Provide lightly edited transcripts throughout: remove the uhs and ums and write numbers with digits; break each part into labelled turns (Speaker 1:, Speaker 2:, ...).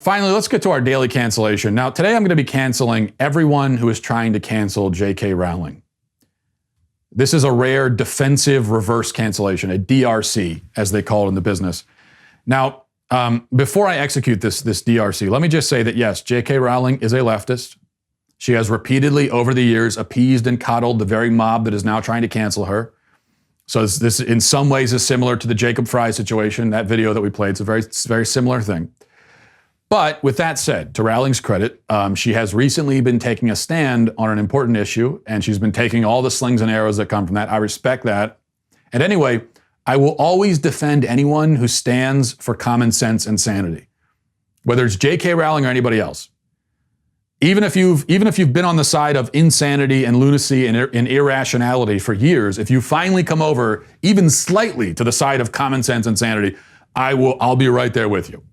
Speaker 1: Finally, let's get to our daily cancellation. Now, today I'm going to be canceling everyone who is trying to cancel J.K. Rowling. This is a rare defensive reverse cancellation, a DRC, as they call it in the business. Now, before I execute this DRC, let me just say that yes, J.K. Rowling is a leftist. She has repeatedly over the years appeased and coddled the very mob that is now trying to cancel her. So this in some ways is similar to the Jacob Fry situation, that video that we played. It's a very similar thing. But with that said, to Rowling's credit, she has recently been taking a stand on an important issue, and she's been taking all the slings and arrows that come from that. I respect that. And anyway, I will always defend anyone who stands for common sense and sanity, whether it's J.K. Rowling or anybody else. Even if you've been on the side of insanity and lunacy and irrationality for years, if you finally come over even slightly to the side of common sense and sanity, I'll be right there with you.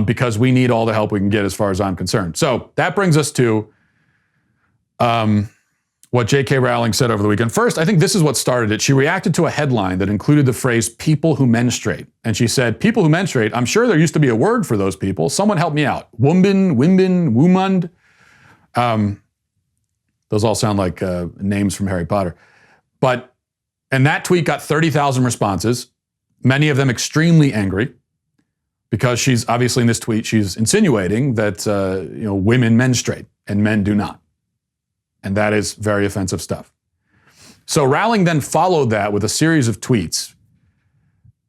Speaker 1: Because we need all the help we can get as far as I'm concerned. So that brings us to what J.K. Rowling said over the weekend. First, I think this is what started it. She reacted to a headline that included the phrase people who menstruate. And she said, people who menstruate, I'm sure there used to be a word for those people. Someone help me out. Wombin, Womund. Those all sound like names from Harry Potter. And that tweet got 30,000 responses, many of them extremely angry. Because she's obviously in this tweet, she's insinuating that women menstruate and men do not. And that is very offensive stuff. So Rowling then followed that with a series of tweets.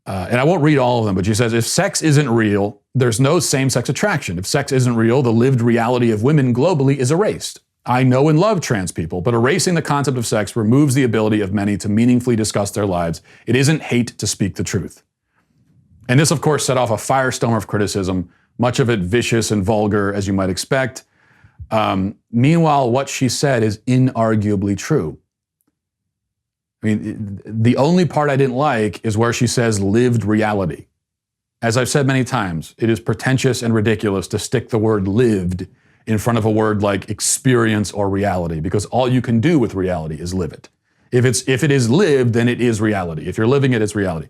Speaker 1: And I won't read all of them, but she says, if sex isn't real, there's no same-sex attraction. If sex isn't real, the lived reality of women globally is erased. I know and love trans people, but erasing the concept of sex removes the ability of many to meaningfully discuss their lives. It isn't hate to speak the truth. And this, of course, set off a firestorm of criticism, much of it vicious and vulgar, as you might expect. Meanwhile, what she said is inarguably true. I mean, the only part I didn't like is where she says lived reality. As I've said many times, it is pretentious and ridiculous to stick the word lived in front of a word like experience or reality, because all you can do with reality is live it. If it is lived, then it is reality. If you're living it, it's reality.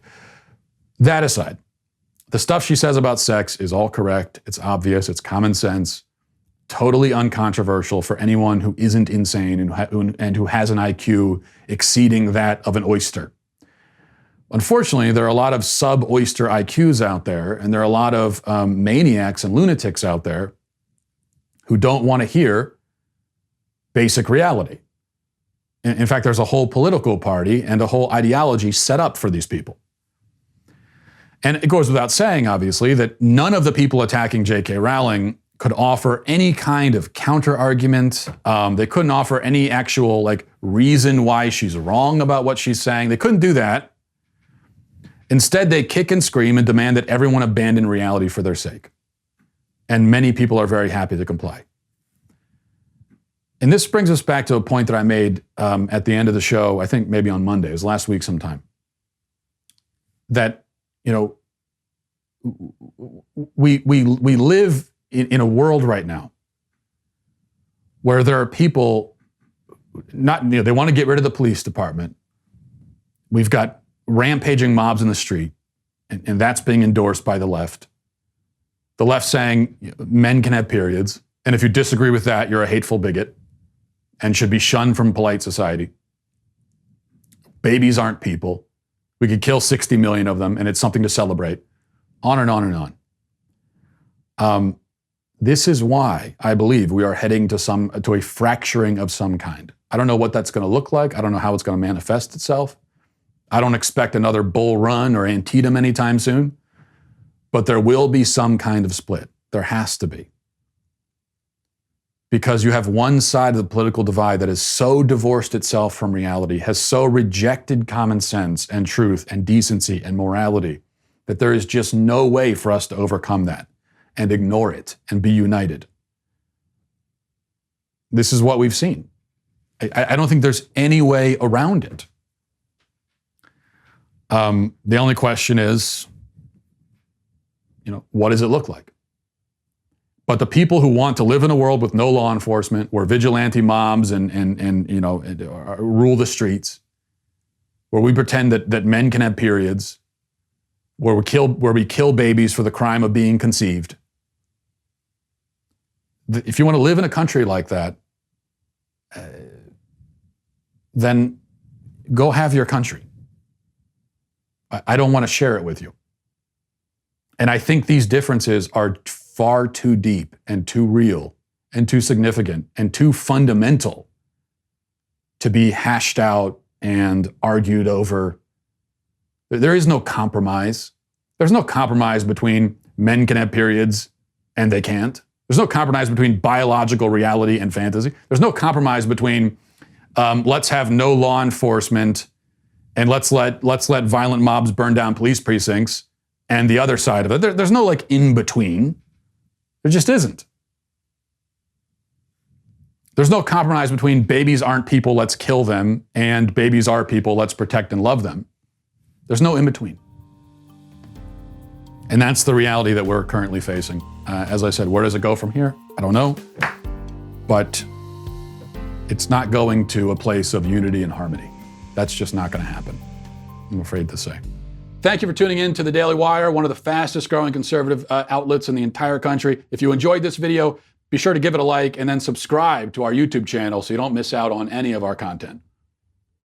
Speaker 1: That aside, the stuff she says about sex is all correct. It's obvious. It's common sense. Totally uncontroversial for anyone who isn't insane and who has an IQ exceeding that of an oyster. Unfortunately, there are a lot of sub-oyster IQs out there, and there are a lot of maniacs and lunatics out there who don't want to hear basic reality. In fact, there's a whole political party and a whole ideology set up for these people. And it goes without saying, obviously, that none of the people attacking J.K. Rowling could offer any kind of counter-argument. They couldn't offer any actual reason why she's wrong about what she's saying. They couldn't do that. Instead, they kick and scream and demand that everyone abandon reality for their sake. And many people are very happy to comply. And this brings us back to a point that I made at the end of the show, I think maybe on Monday, it was last week sometime, that we live in a world right now where there are people they want to get rid of the police department. We've got rampaging mobs in the street, and that's being endorsed by the left. The left saying men can have periods, and if you disagree with that, you're a hateful bigot and should be shunned from polite society. Babies aren't people. We could kill 60 million of them, and it's something to celebrate. On and on and on. This is why I believe we are heading to a fracturing of some kind. I don't know what that's going to look like. I don't know how it's going to manifest itself. I don't expect another Bull Run or Antietam anytime soon. But there will be some kind of split. There has to be. Because you have one side of the political divide that has so divorced itself from reality, has so rejected common sense and truth and decency and morality, that there is just no way for us to overcome that and ignore it and be united. This is what we've seen. I don't think there's any way around it. The only question is, what does it look like? But the people who want to live in a world with no law enforcement, where vigilante mobs and rule the streets, where we pretend that men can have periods, where we kill babies for the crime of being conceived, if you want to live in a country like that, then go have your country. I don't want to share it with you. And I think these differences are far too deep and too real and too significant and too fundamental to be hashed out and argued over. There is no compromise. There's no compromise between men can have periods and they can't. There's no compromise between biological reality and fantasy. There's no compromise between let's have no law enforcement and let's let violent mobs burn down police precincts and the other side of it. There's no like in between. There just isn't. There's no compromise between babies aren't people, let's kill them, and babies are people, let's protect and love them. There's no in between. And that's the reality that we're currently facing. As I said, where does it go from here? I don't know. But it's not going to a place of unity and harmony. That's just not going to happen, I'm afraid to say. Thank you for tuning in to The Daily Wire, one of the fastest growing conservative outlets in the entire country. If you enjoyed this video, be sure to give it a like and then subscribe to our YouTube channel so you don't miss out on any of our content.